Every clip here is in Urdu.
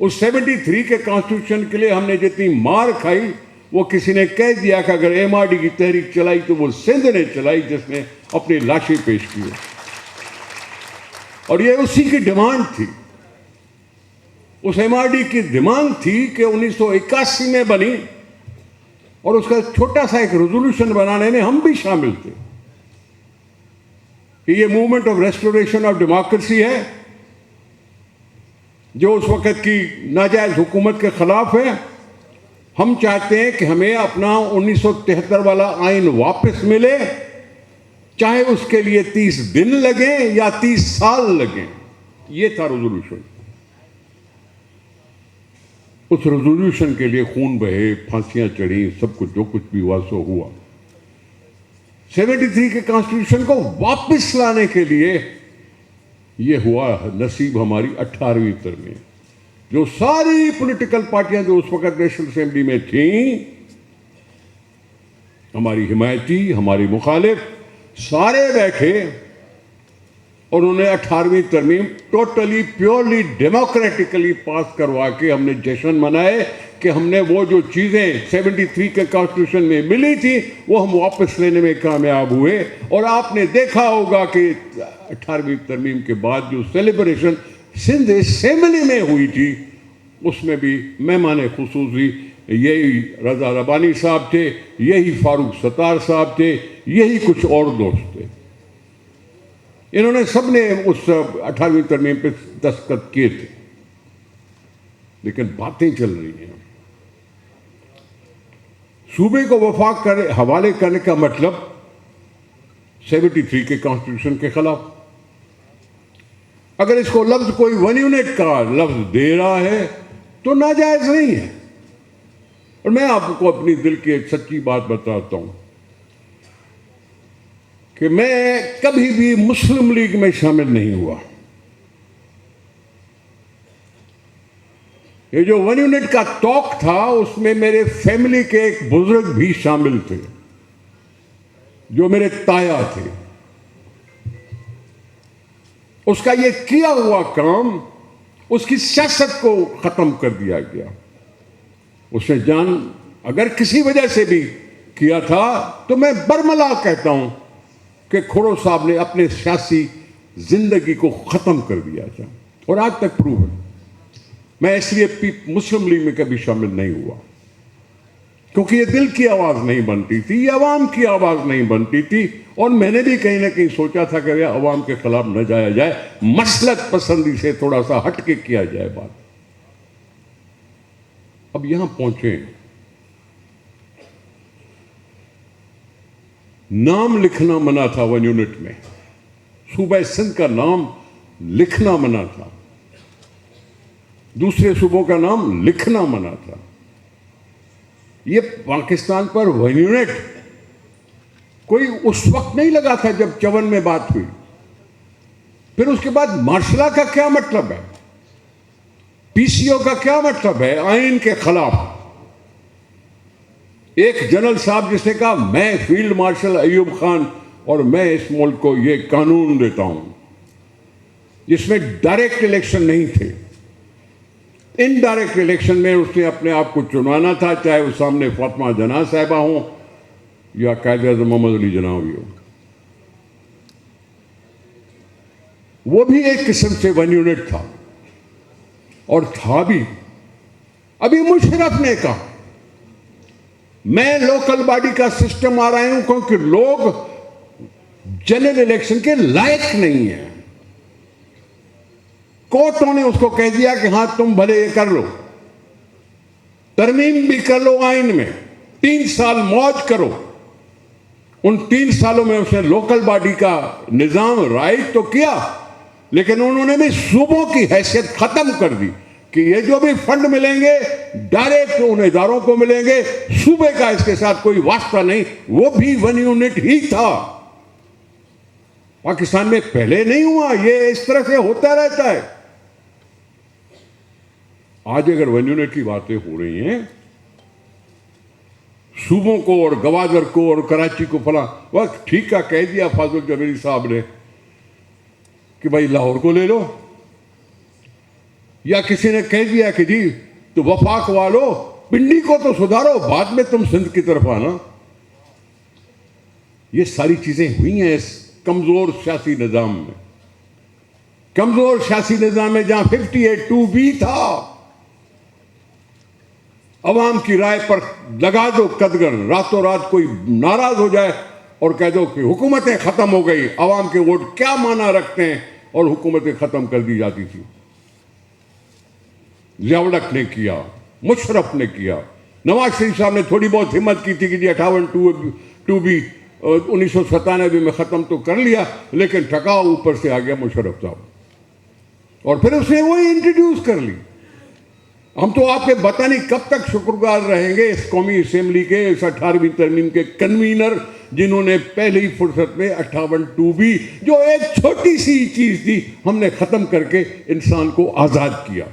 اس 73 کے کانسٹیٹیوشن کے لیے ہم نے جتنی مار کھائی وہ کسی نے کہہ دیا کہ اگر ایم آر ڈی کی تحریک چلائی تو وہ سندھ نے چلائی جس نے اپنی لاشیں پیش کی، اور یہ اسی کی ڈیمانڈ تھی. اس ایم آر ڈی کی ڈیمانڈ تھی کہ 1981 میں بنی، اور اس کا چھوٹا سا ایک ریزولوشن بنانے میں ہم بھی شامل تھے کہ یہ movement of restoration of democracy ہے جو اس وقت کی ناجائز حکومت کے خلاف ہے. ہم چاہتے ہیں کہ ہمیں اپنا 1973 والا آئین واپس ملے، چاہے اس کے لیے 30 دن لگیں یا 30 سال لگیں. یہ تھا ریزولوشن. اس ریزولوشن کے لیے خون بہے، پھانسیاں چڑھی، سب کچھ جو کچھ بھی ہوا سو ہوا. 73 کے کانسٹیٹیوشن کو واپس لانے کے لیے یہ ہوا نصیب ہماری 18ویں ترمیم. جو ساری پولیٹیکل پارٹیاں جو اس وقت نیشنل اسمبلی میں تھیں، ہماری حمایتی، ہماری مخالف، سارے بیٹھے اور انہوں نے 18ویں ترمیم ٹوٹلی پیورلی ڈیموکریٹکلی پاس کروا کے ہم نے جشن منائے کہ ہم نے وہ جو چیزیں 73 کے کانسٹیٹیوشن میں ملی تھی وہ ہم واپس لینے میں کامیاب ہوئے. اور آپ نے دیکھا ہوگا کہ 18ویں ترمیم کے بعد جو سیلیبریشن سندھ اسمبلی میں ہوئی تھی اس میں بھی مہمان خصوصی یہی رضا ربانی صاحب تھے، یہی فاروق ستار صاحب تھے، یہی کچھ اور دوست تھے. انہوں نے سب نے اس 18ویں ترمیم پہ دستخط کیے تھے. لیکن باتیں چل رہی ہیں. صوبے کو وفاق کے حوالے کرنے کا مطلب 73 کے کانسٹیٹیوشن کے خلاف. اگر اس کو لفظ کوئی 1 یونٹ کا لفظ دے رہا ہے تو ناجائز نہیں ہے. اور میں آپ کو اپنی دل کی ایک سچی بات بتاتا ہوں کہ میں کبھی بھی مسلم لیگ میں شامل نہیں ہوا. یہ جو 1 یونٹ کا توق تھا اس میں میرے فیملی کے ایک بزرگ بھی شامل تھے جو میرے تایا تھے. اس کا یہ کیا ہوا کام، اس کی سیاست کو ختم کر دیا گیا. اس نے جان اگر کسی وجہ سے بھی کیا تھا تو میں برملا کہتا ہوں کہ کھڑو صاحب نے اپنے سیاسی زندگی کو ختم کر دیا تھا، اور آج تک پروف ہے. میں اس لیے مسلم لیگ میں کبھی شامل نہیں ہوا کیونکہ یہ دل کی آواز نہیں بنتی تھی، یہ عوام کی آواز نہیں بنتی تھی. اور میں نے بھی کہیں نہ کہیں سوچا تھا کہ عوام کے خلاف نہ جایا جائے، مسلک پسندی سے تھوڑا سا ہٹ کے کیا جائے بات. اب یہاں پہنچے، نام لکھنا منع تھا 1 یونٹ میں. صوبہ سندھ کا نام لکھنا منع تھا، دوسرے صوبوں کا نام لکھنا منع تھا. یہ پاکستان پر 1 یونٹ کوئی اس وقت نہیں لگا تھا جب 54 میں بات ہوئی. پھر اس کے بعد مارشلا کا کیا مطلب ہے، پی سی او کا کیا مطلب ہے آئین کے خلاف. ایک جنرل صاحب جس نے کہا میں فیلڈ مارشل ایوب خان اور میں اس ملک کو یہ قانون دیتا ہوں، جس میں ڈائریکٹ الیکشن نہیں تھے، انڈائریکٹ الیکشن میں اس نے اپنے آپ کو چنانا تھا، چاہے وہ سامنے فاطمہ جناح صاحبہ ہوں یا قائد اعظم محمد علی جناح بھی ہو. وہ بھی ایک قسم سے 1 یونٹ تھا، اور تھا بھی. ابھی مشرف نے کہا میں لوکل باڈی کا سسٹم آ رہا ہوں کیونکہ لوگ جنرل الیکشن کے لائق نہیں ہیں. کورٹوں نے اس کو کہہ دیا کہ ہاں تم بھلے یہ کر لو، ترمیم بھی کر لو آئین میں، 3 سال موج کرو. ان 3 سالوں میں اس نے لوکل باڈی کا نظام رائج تو کیا، لیکن انہوں نے بھی صوبوں کی حیثیت ختم کر دی کہ یہ جو بھی فنڈ ملیں گے ڈائریکٹ ان اداروں کو ملیں گے، صوبے کا اس کے ساتھ کوئی واسطہ نہیں. وہ بھی 1 یونٹ ہی تھا. پاکستان میں پہلے نہیں ہوا، یہ اس طرح سے ہوتا رہتا ہے. آج اگر 1 یونٹ کی باتیں ہو رہی ہیں، صوبوں کو اور گوادر کو اور کراچی کو فلاں وقت ٹھیک کا کہہ دیا فاضل جمیری صاحب نے کہ بھائی لاہور کو لے لو. یا کسی نے کہہ دیا کہ جی تو وفاق والو پنڈی کو تو سدھارو، بعد میں تم سندھ کی طرف آنا. یہ ساری چیزیں ہوئی ہیں اس کمزور سیاسی نظام میں. کمزور سیاسی نظام میں جہاں 58(2)B تھا، عوام کی رائے پر لگا دو قدغن، راتوں رات کوئی ناراض ہو جائے اور کہہ دو کہ حکومتیں ختم ہو گئی، عوام کے ووٹ کیا معنی رکھتے ہیں، اور حکومتیں ختم کر دی جاتی تھی. ضیاء الحق نے کیا، مشرف نے کیا، نواز شریف صاحب نے تھوڑی بہت ہمت کی تھی کہ جی 58(2)B 1997 میں ختم تو کر لیا، لیکن ٹھکاؤ اوپر سے آ گیا مشرف صاحب، اور پھر اس نے وہی انٹروڈیوس کر لی. ہم تو آپ کے پتہ نہیں کب تک شکرگزار رہیں گے اس قومی اسمبلی کے، اس 18ویں ترمیم کے کنوینر، جنہوں نے پہلی فرصت میں 58(2)B جو ایک چھوٹی سی چیز تھی ہم نے ختم کر کے انسان کو آزاد کیا.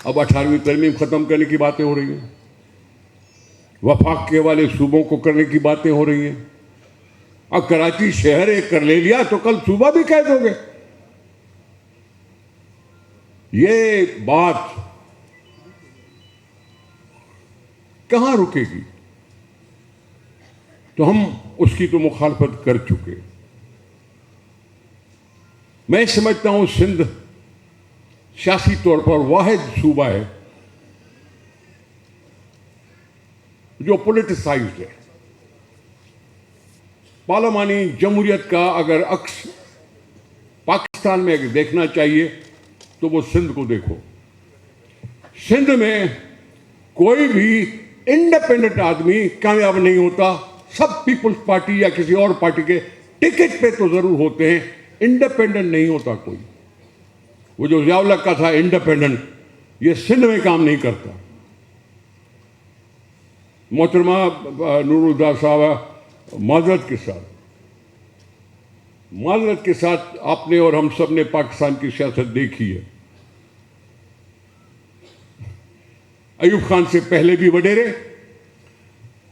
اب 18ویں ترمیم ختم کرنے کی باتیں ہو رہی ہیں، وفاق کے والے صوبوں کو کرنے کی باتیں ہو رہی ہیں. اب کراچی شہر ایک کر لے لیا تو کل صوبہ بھی کہہ دو گے. یہ بات کہاں رکے گی؟ تو ہم اس کی تو مخالفت کر چکے. میں سمجھتا ہوں سندھ سیاسی طور پر واحد صوبہ ہے جو پولیٹیسائزڈ ہے. پارلیمانی جمہوریت کا اگر عکس پاکستان میں اگر دیکھنا چاہیے تو وہ سندھ کو دیکھو. سندھ میں کوئی بھی انڈیپینڈنٹ آدمی کامیاب نہیں ہوتا. سب پیپلز پارٹی یا کسی اور پارٹی کے ٹکٹ پہ تو ضرور ہوتے ہیں، انڈیپینڈنٹ نہیں ہوتا کوئی. وہ جو ضیاء الحق کا تھا انڈیپینڈنٹ، یہ سندھ میں کام نہیں کرتا. محترمہ نور الہدیٰ صاحبہ، معذرت کے ساتھ آپ نے اور ہم سب نے پاکستان کی سیاست دیکھی ہے. ایوب خان سے پہلے بھی وڈیرے،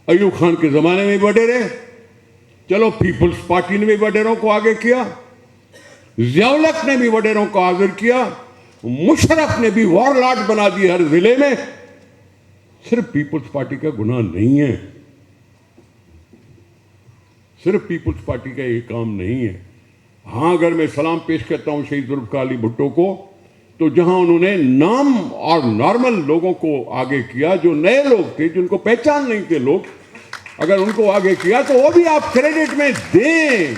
ایوب خان کے زمانے میں بھی وڈیرے، چلو پیپلز پارٹی نے بھی وڈیروں کو آگے کیا، ضیاء الحق نے بھی وڈیروں کو آگے کیا، مشرف نے بھی وار لارڈ بنا دی ہر ضلع میں. صرف پیپلز پارٹی کا گناہ نہیں ہے، صرف پیپلز پارٹی کا یہ کام نہیں ہے. ہاں اگر میں سلام پیش کرتا ہوں شہید ذوالفقار علی بھٹو کو، تو جہاں انہوں نے نام اور نارمل لوگوں کو آگے کیا، جو نئے لوگ تھے جن کو پہچان نہیں تھے لوگ، اگر ان کو آگے کیا تو وہ بھی آپ کریڈٹ میں دیں،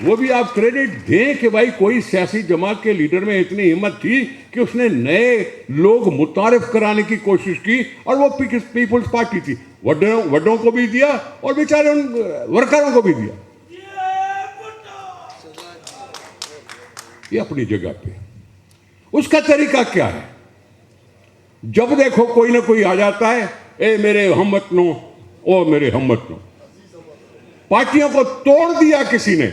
وہ بھی آپ کریڈٹ دیں کہ بھائی کوئی سیاسی جماعت کے لیڈر میں اتنی ہمت تھی کہ اس نے نئے لوگ متعارف کرانے کی کوشش کی، اور وہ پیپلز پارٹی تھی. وڈوں کو بھی دیا اور بیچارے ان ورکروں کو بھی دیا. یہ اپنی جگہ پہ. اس کا طریقہ کیا ہے؟ جب دیکھو کوئی نہ کوئی آ جاتا ہے، اے میرے ہم وطنوں، او میرے ہم وطنوں. پارٹیوں کو توڑ دیا کسی نے،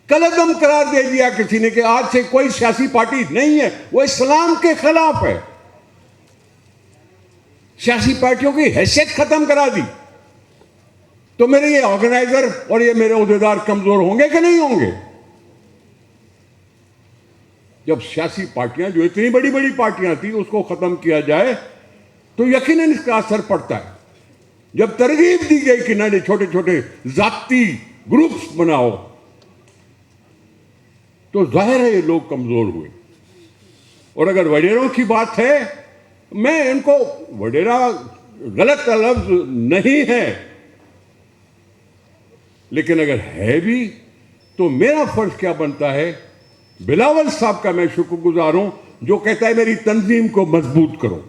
کلعدم قرار دے دیا کسی نے کہ آج سے کوئی سیاسی پارٹی نہیں ہے، وہ اسلام کے خلاف ہے. سیاسی پارٹیوں کی حیثیت ختم کرا دی. تو میرے یہ آرگنائزر اور یہ میرے عہدیدار کمزور ہوں گے کہ نہیں ہوں گے؟ جب سیاسی پارٹیاں جو اتنی بڑی بڑی پارٹیاں تھیں اس کو ختم کیا جائے تو یقیناً اس کا اثر پڑتا ہے. جب ترغیب دی گئی کہ نہ چھوٹے چھوٹے ذاتی گروپس بناؤ، تو ظاہر ہے یہ لوگ کمزور ہوئے. اور اگر وڈیروں کی بات ہے، میں ان کو وڈیرا غلط لفظ نہیں ہے، لیکن اگر ہے بھی تو میرا فرض کیا بنتا ہے؟ بلاول صاحب کا میں شکر گزار ہوں جو کہتا ہے میری تنظیم کو مضبوط کرو،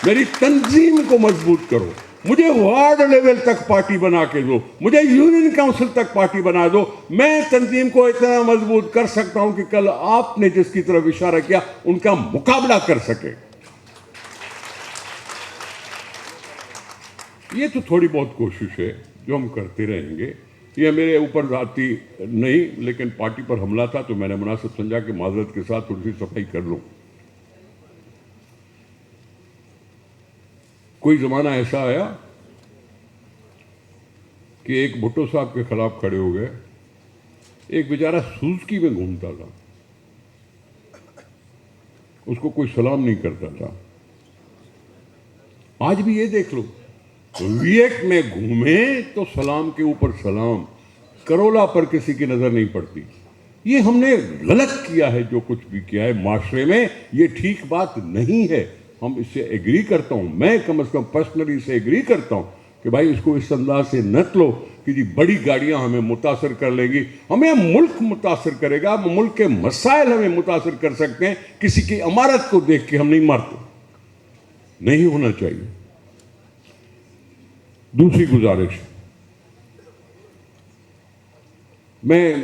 میری تنظیم کو مضبوط کرو، مجھے وارڈ لیول تک پارٹی بنا کے دو، مجھے یونین کاؤنسل تک پارٹی بنا دو. میں تنظیم کو اتنا مضبوط کر سکتا ہوں کہ کل آپ نے جس کی طرف اشارہ کیا ان کا مقابلہ کر سکے. یہ تو تھوڑی بہت کوشش ہے جو ہم کرتے رہیں گے. یہ میرے اوپر ذاتی نہیں، لیکن پارٹی پر حملہ تھا تو میں نے مناسب سمجھا کہ معذرت کے ساتھ تھوڑی سی صفائی کر لوں. کوئی زمانہ ایسا آیا کہ ایک بھٹو صاحب کے خلاف کھڑے ہو گئے ایک بیچارہ سوزکی میں گھومتا تھا، اس کو کوئی سلام نہیں کرتا تھا. آج بھی یہ دیکھ لو، ویک میں گھومیں تو سلام کے اوپر سلام، کرولا پر کسی کی نظر نہیں پڑتی. یہ ہم نے غلط کیا ہے، جو کچھ بھی کیا ہے معاشرے میں، یہ ٹھیک بات نہیں ہے. ہم اس سے ایگری کرتا ہوں، میں کم از کم پرسنلی سے ایگری کرتا ہوں کہ بھائی اس کو اس انداز سے نہ لو کہ جی بڑی گاڑیاں ہمیں متاثر کر لیں گی. ہمیں ملک متاثر کرے گا، ملک کے مسائل ہمیں متاثر کر سکتے ہیں. کسی کی عمارت کو دیکھ کے ہم نہیں مارتے، نہیں ہونا چاہیے. دوسری گزارش، میں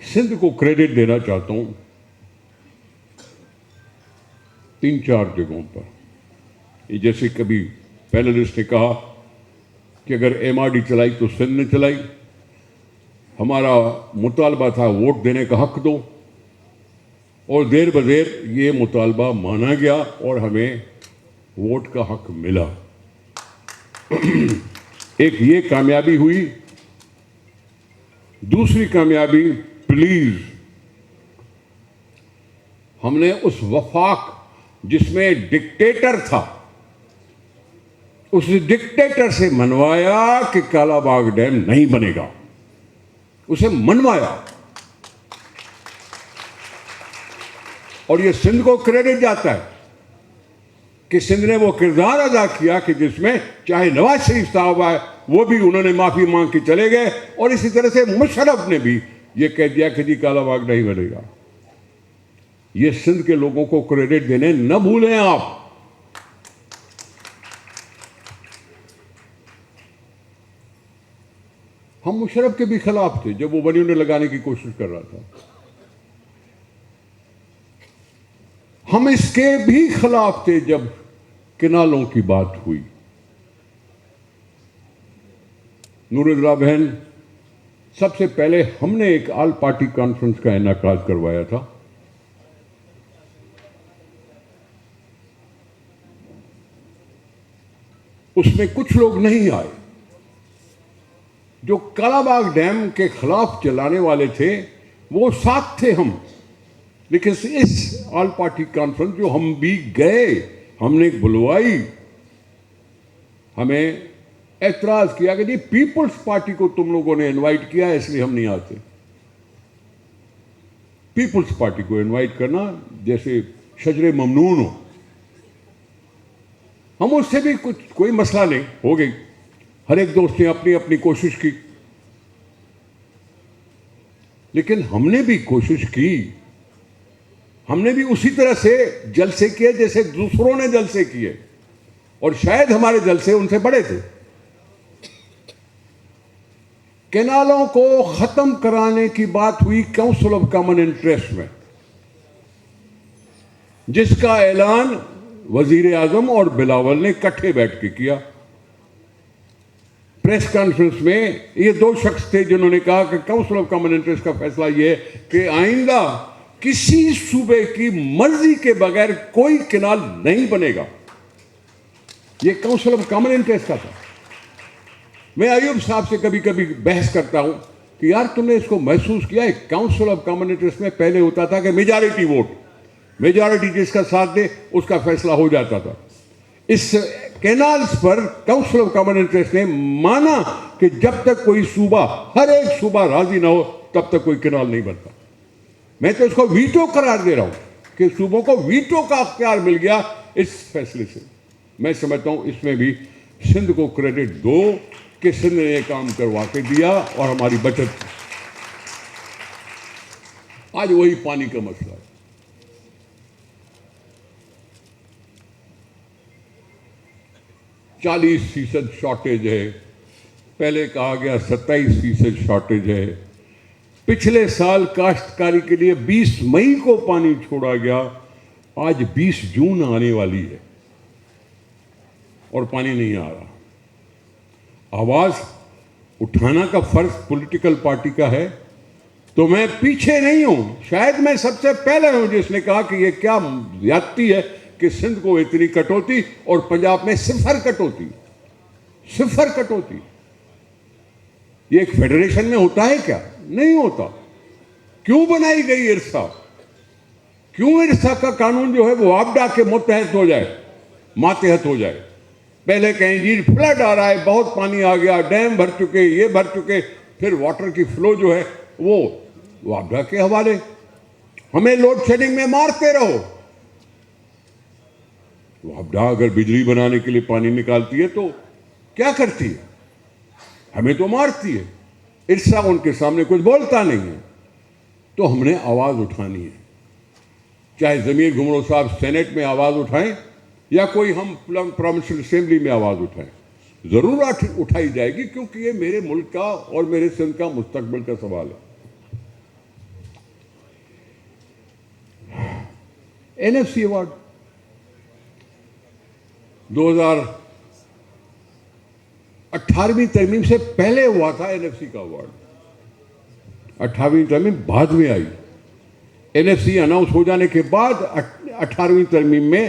سندھ کو کریڈٹ دینا چاہتا ہوں 3-4 جگہوں پر. یہ جیسے کبھی پینلسٹ نے کہا کہ اگر MRD چلائی تو سندھ نے چلائی. ہمارا مطالبہ تھا ووٹ دینے کا حق دو، اور دیر بدیر یہ مطالبہ مانا گیا اور ہمیں ووٹ کا حق ملا. ایک یہ کامیابی ہوئی. دوسری کامیابی، پلیز ہم نے اس وفاق جس میں ڈکٹیٹر تھا، اس ڈکٹیٹر سے منوایا کہ کالا باغ ڈیم نہیں بنے گا. اسے منوایا، اور یہ سندھ کو کریڈٹ جاتا ہے کہ سندھ نے وہ کردار ادا کیا کہ جس میں چاہے نواز شریف صاحب آئے وہ بھی انہوں نے معافی مانگ کے چلے گئے، اور اسی طرح سے مشرف نے بھی یہ کہہ دیا کہ جی کالا باغ نہیں بنے گا. یہ سندھ کے لوگوں کو کریڈٹ دینے نہ بھولیں آپ. ہم مشرف کے بھی خلاف تھے جب وہ بنی انہیں لگانے کی کوشش کر رہا تھا. ہم اس کے بھی خلاف تھے جب کنالوں کی بات ہوئی. نوراللہ بہن، سب سے پہلے ہم نے ایک آل پارٹی کانفرنس کا انعقاد کروایا تھا. اس میں کچھ لوگ نہیں آئے. جو کالا باغ ڈیم کے خلاف چلانے والے تھے وہ ساتھ تھے ہم، لیکن اس آل پارٹی کانفرنس جو ہم بھی گئے، ہم نے بلوائی، ہمیں اعتراض کیا کہ جی پیپلز پارٹی کو تم لوگوں نے انوائٹ کیا ہے اس لیے ہم نہیں آتے. پیپلز پارٹی کو انوائٹ کرنا جیسے شجر ممنون ہو. ہم اس سے بھی کوئی مسئلہ نہیں، ہو گئی. ہر ایک دوست نے اپنی اپنی کوشش کی، لیکن ہم نے بھی کوشش کی. ہم نے بھی اسی طرح سے جلسے کیے جیسے دوسروں نے جلسے کیے، اور شاید ہمارے جلسے ان سے بڑے تھے. کینالوں کو ختم کرانے کی بات ہوئی کونسل آف کامن انٹرسٹ میں، جس کا اعلان وزیر اعظم اور بلاول نے اکٹھے بیٹھ کے کیا. پریس کانفرنس میں یہ 2 شخص تھے جنہوں نے کہا کہ کونسل آف کامن انٹرسٹ کا فیصلہ یہ ہے کہ آئندہ کسی صوبے کی مرضی کے بغیر کوئی کنال نہیں بنے گا. یہ کونسل آف کامن انٹرسٹ کا تھا. میں ایوب صاحب سے کبھی کبھی بحث کرتا ہوں کہ یار تم نے اس کو محسوس کیا ہے، کونسل آف کامن انٹرسٹ میں پہلے ہوتا تھا کہ میجارٹی ووٹ، میجارٹی جس کا ساتھ دے اس کا فیصلہ ہو جاتا تھا. اس کینالز پر کونسل آف کامن انٹرسٹ نے مانا کہ جب تک کوئی صوبہ، ہر ایک صوبہ راضی نہ ہو تب تک کوئی کینال نہیں بنتا. میں تو اس کو ویٹو قرار دے رہا ہوں کہ صوبوں کو ویٹو کا اختیار مل گیا اس فیصلے سے. میں سمجھتا ہوں اس میں بھی سندھ کو کریڈٹ دو کہ سندھ نے یہ کام کروا کے دیا اور ہماری بچت. آج وہی پانی کا مسئلہ ہے. 40% شارٹیج ہے، پہلے کہا گیا 27% شارٹیج ہے. پچھلے سال کاشتکاری کے لیے 20 مئی کو پانی چھوڑا گیا، آج 20 جون آنے والی ہے اور پانی نہیں آ رہا. آواز اٹھانا کا فرض پولیٹیکل پارٹی کا ہے، تو میں پیچھے نہیں ہوں. شاید میں سب سے پہلے ہوں جس نے کہا کہ یہ کیا زیادتی ہے کہ سندھ کو اتنی کٹوتی اور پنجاب میں 0 کٹوتی. یہ ایک فیڈریشن میں ہوتا ہے کیا؟ نہیں ہوتا. کیوں بنائی گئی ارسا؟ کیوں ارسا کا قانون جو ہے وہ آبڈا کے متحد ہو جائے، ماتحت ہو جائے؟ پہلے کہیں جی فلڈ آ رہا ہے، بہت پانی آ گیا، ڈیم بھر چکے، یہ بھر چکے، پھر واٹر کی فلو جو ہے وہ آبڈا کے حوالے. ہمیں لوڈ شیڈنگ میں مارتے رہو. وہ آبڈا اگر بجلی بنانے کے لیے پانی نکالتی ہے تو کیا کرتی ہے؟ ہمیں تو مارتی ہے. ارسا ان کے سامنے کچھ بولتا نہیں ہے. تو ہم نے آواز اٹھانی ہے، چاہے ضمیر گھمرو صاحب سینٹ میں آواز اٹھائیں یا کوئی ہم پروونشل اسمبلی میں آواز اٹھائیں، ضرور اٹھائی جائے گی، کیونکہ یہ میرے ملک کا اور میرے سندھ کا مستقبل کا سوال ہے. این ایف سی ایوارڈ 2018ویں ترمیم سے پہلے ہوا تھا. این ایف سی کا ایوارڈ 18ویں ترمیم بعد میں آئی. این ایف سی اناؤنس ہو جانے کے بعد 18ویں ترمیم میں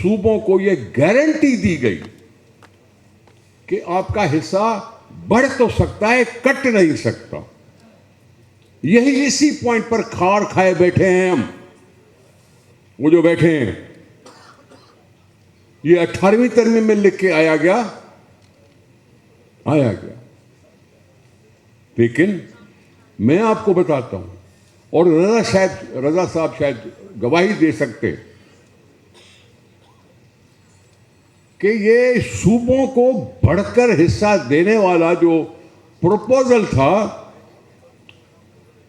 صوبوں کو یہ گارنٹی دی گئی کہ آپ کا حصہ بڑھ تو سکتا ہے، کٹ نہیں سکتا. یہی اسی پوائنٹ پر کھاڑ کھائے بیٹھے ہیں ہم. وہ جو بیٹھے ہیں یہ 18ویں ترمیم میں لکھ کے آیا گیا. لیکن میں آپ کو بتاتا ہوں، اور رضا صاحب شاید گواہی دے سکتے کہ یہ صوبوں کو بڑھ کر حصہ دینے والا جو پروپوزل تھا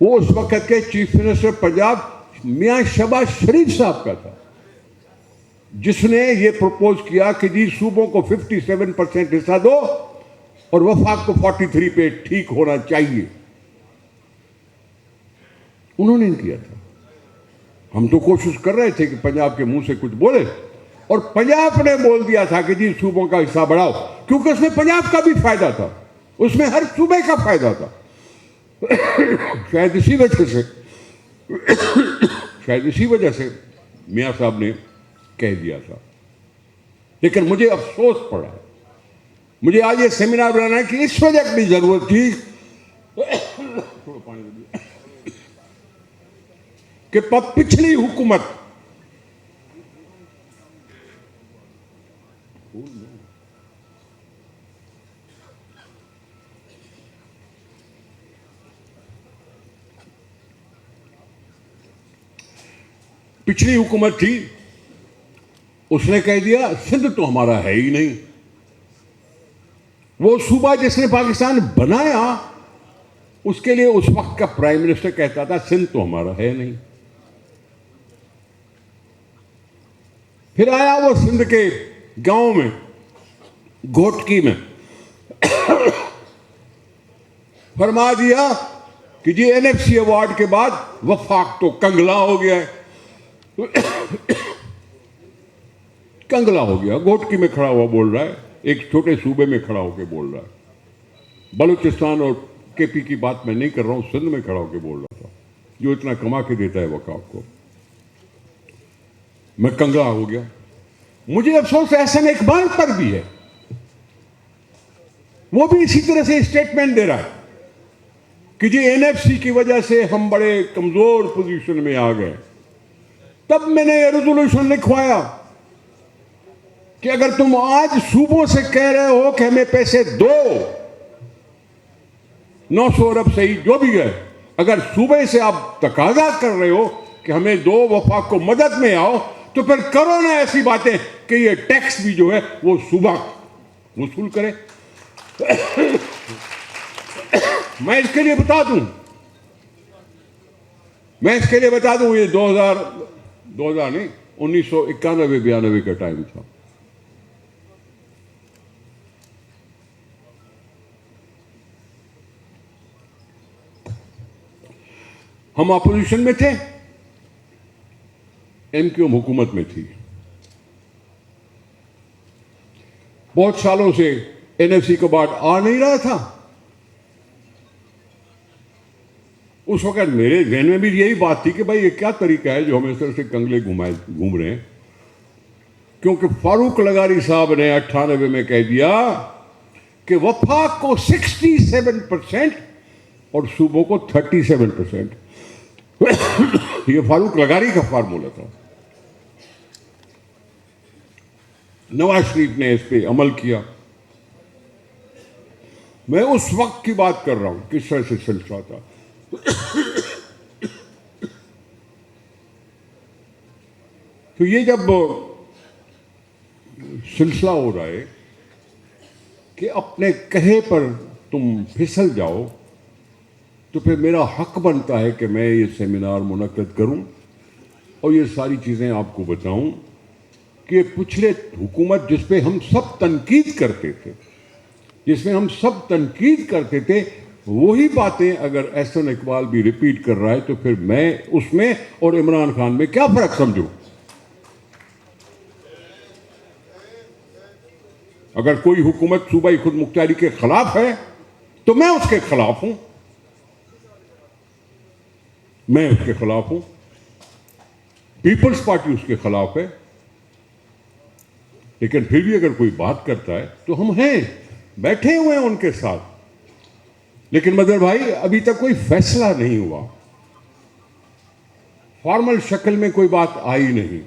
وہ اس وقت کے چیف منسٹر پنجاب میاں شہباز شریف صاحب کا تھا، جس نے یہ پروپوز کیا کہ جی صوبوں کو 57% حصہ دو اور وفاق کو 43 پہ ٹھیک ہونا چاہیے. انہوں نے کیا تھا. ہم تو کوشش کر رہے تھے کہ پنجاب کے منہ سے کچھ بولے، اور پنجاب نے بول دیا تھا کہ جی صوبوں کا حصہ بڑھاؤ، کیونکہ اس میں پنجاب کا بھی فائدہ تھا، اس میں ہر صوبے کا فائدہ تھا. شاید اسی وجہ سے میاں صاحب نے کہہ دیا تھا. لیکن مجھے افسوس پڑا، مجھے آج یہ سیمینار بنانا ہے کہ اس وجہ کی ضرورت تھی کہ پچھلی حکومت تھی، اس نے کہہ دیا سندھ تو ہمارا ہے ہی نہیں. وہ صوبہ جس نے پاکستان بنایا اس کے لیے اس وقت کا پرائم منسٹر کہتا تھا سندھ تو ہمارا ہے نہیں. پھر آیا وہ سندھ کے گاؤں میں گھوٹکی میں فرما دیا کہ جی این ایف سی ایوارڈ کے بعد وفاق تو کنگلا ہو گیا ہے. کنگلا ہو گیا، گھوٹکی میں کھڑا ہوا بول رہا ہے، ایک چھوٹے صوبے میں کھڑا ہو کے بول رہا ہے. بلوچستان اور کے پی کی بات میں نہیں کر رہا ہوں، سندھ میں کھڑا ہو کے بول رہا تھا جو اتنا کما کے دیتا ہے وقاف کو. میں کنگلا ہو گیا. مجھے افسوس احسن اقبال پر بھی ہے، وہ بھی اسی طرح سے اسٹیٹمنٹ دے رہا ہے کہ جی این ایف سی کی وجہ سے ہم بڑے کمزور پوزیشن میں آ گئے. تب میں نے یہ ریزولوشن لکھوایا کہ اگر تم آج صوبوں سے کہہ رہے ہو کہ ہمیں پیسے دو، 900 ارب سے ہی جو بھی ہے، اگر صوبے سے آپ تقاضا کر رہے ہو کہ ہمیں دو، وفاق کو مدد میں آؤ، تو پھر کرو نا ایسی باتیں کہ یہ ٹیکس بھی جو ہے وہ صوبہ وصول کرے. میں اس کے لیے بتا دوں یہ 2000 نہیں 1991-92 کا ٹائم تھا. ہم اپوزیشن میں تھے، ایم کیو ایم حکومت میں تھی. بہت سالوں سے این ایف سی کا بات آ نہیں رہا تھا. اس وقت میرے ذہن میں بھی یہی بات تھی کہ بھائی یہ کیا طریقہ ہے جو ہم اس طرح سے کنگلے گھوم رہے ہیں. کیونکہ فاروق لغاری صاحب نے 98 میں کہہ دیا کہ وفاق کو 67% اور صوبوں کو 37%. یہ فاروق لغاری کا فارمولہ تھا. نواز شریف نے اس پہ عمل کیا. میں اس وقت کی بات کر رہا ہوں کس طرح سے سلسلہ تھا. تو یہ جب سلسلہ ہو رہا ہے کہ اپنے کہے پر تم پھسل جاؤ تو پھر میرا حق بنتا ہے کہ میں یہ سیمینار منعقد کروں اور یہ ساری چیزیں آپ کو بتاؤں کہ پچھلے حکومت جس پہ ہم سب تنقید کرتے تھے وہی باتیں اگر احسن اقبال بھی ریپیٹ کر رہا ہے تو پھر میں اس میں اور عمران خان میں کیا فرق سمجھوں. اگر کوئی حکومت صوبائی خود مختاری کے خلاف ہے تو میں اس کے خلاف ہوں. پیپلز پارٹی اس کے خلاف ہے. لیکن پھر بھی اگر کوئی بات کرتا ہے تو ہم ہیں بیٹھے ہوئے ہیں ان کے ساتھ. لیکن مدر بھائی ابھی تک کوئی فیصلہ نہیں ہوا. فارمل شکل میں کوئی بات آئی نہیں.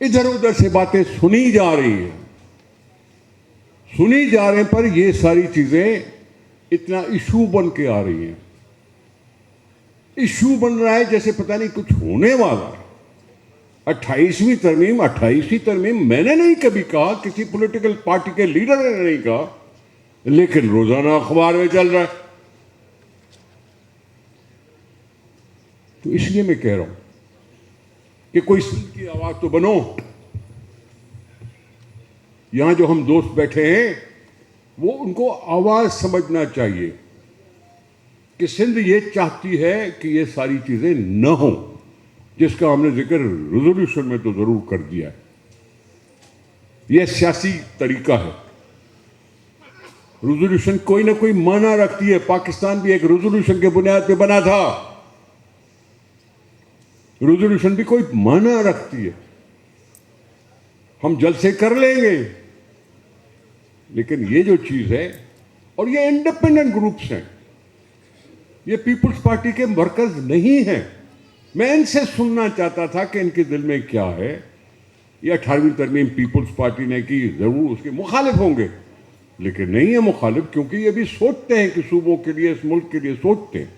ادھر ادھر سے باتیں سنی جا رہی ہیں. پر یہ ساری چیزیں اتنا ایشو بن کے آ رہی ہیں. ایشو بن رہا ہے جیسے پتہ نہیں کچھ ہونے والا ہے. 28ویں ترمیم میں نے نہیں کبھی کہا, کسی پولیٹیکل پارٹی کے لیڈر نے نہیں کہا, لیکن روزانہ اخبار میں چل رہا ہے. تو اس لیے میں کہہ رہا ہوں کہ کوئی سندھ کی آواز تو بنو. یہاں جو ہم دوست بیٹھے ہیں وہ ان کو آواز سمجھنا چاہیے کہ سندھ یہ چاہتی ہے کہ یہ ساری چیزیں نہ ہوں, جس کا ہم نے ذکر ریزولوشن میں تو ضرور کر دیا ہے. یہ سیاسی طریقہ ہے. ریزولوشن کوئی نہ کوئی معنی رکھتی ہے. پاکستان بھی ایک ریزولوشن کے بنیاد پہ بنا تھا. ریزولوشن بھی کوئی معنی رکھتی ہے. ہم جلسے کر لیں گے, لیکن یہ جو چیز ہے, اور یہ انڈیپینڈنٹ گروپس ہیں, یہ پیپلز پارٹی کے مرکز نہیں ہیں. میں ان سے سننا چاہتا تھا کہ ان کے دل میں کیا ہے. یہ 18ویں ترمیم پیپلز پارٹی نے کی, ضرور اس کے مخالف ہوں گے, لیکن نہیں ہے مخالف کیونکہ یہ بھی سوچتے ہیں کہ صوبوں کے لیے, اس ملک کے لیے سوچتے ہیں.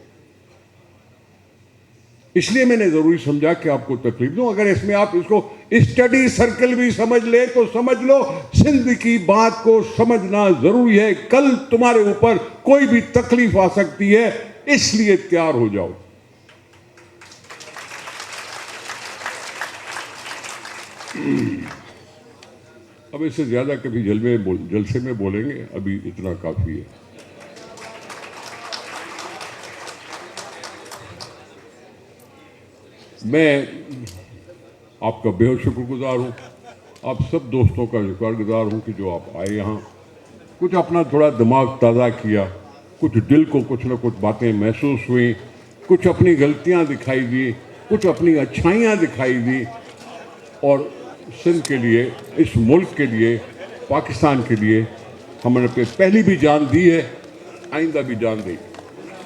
اس لیے میں نے ضروری سمجھا کہ آپ کو تکلیف دوں. اگر اس میں آپ اس کو اسٹڈی سرکل بھی سمجھ لے تو سمجھ لو, سندھ کی بات کو سمجھنا ضروری ہے. کل تمہارے اوپر کوئی بھی تکلیف آ سکتی ہے, اس لیے تیار ہو جاؤ. اب اس سے زیادہ کبھی جلسے میں بولیں گے, ابھی اتنا کافی ہے. میں آپ کا بے حد شکر گزار ہوں. آپ سب دوستوں کا شکر گزار ہوں کہ جو آپ آئے یہاں, کچھ اپنا تھوڑا دماغ تازہ کیا, کچھ دل کو کچھ نہ کچھ باتیں محسوس ہوئیں, کچھ اپنی غلطیاں دکھائی دی, کچھ اپنی اچھائیاں دکھائی دی, اور سندھ کے لیے, اس ملک کے لیے, پاکستان کے لیے ہم نے پہلی بھی جان دی ہے, آئندہ بھی جان دیں گے.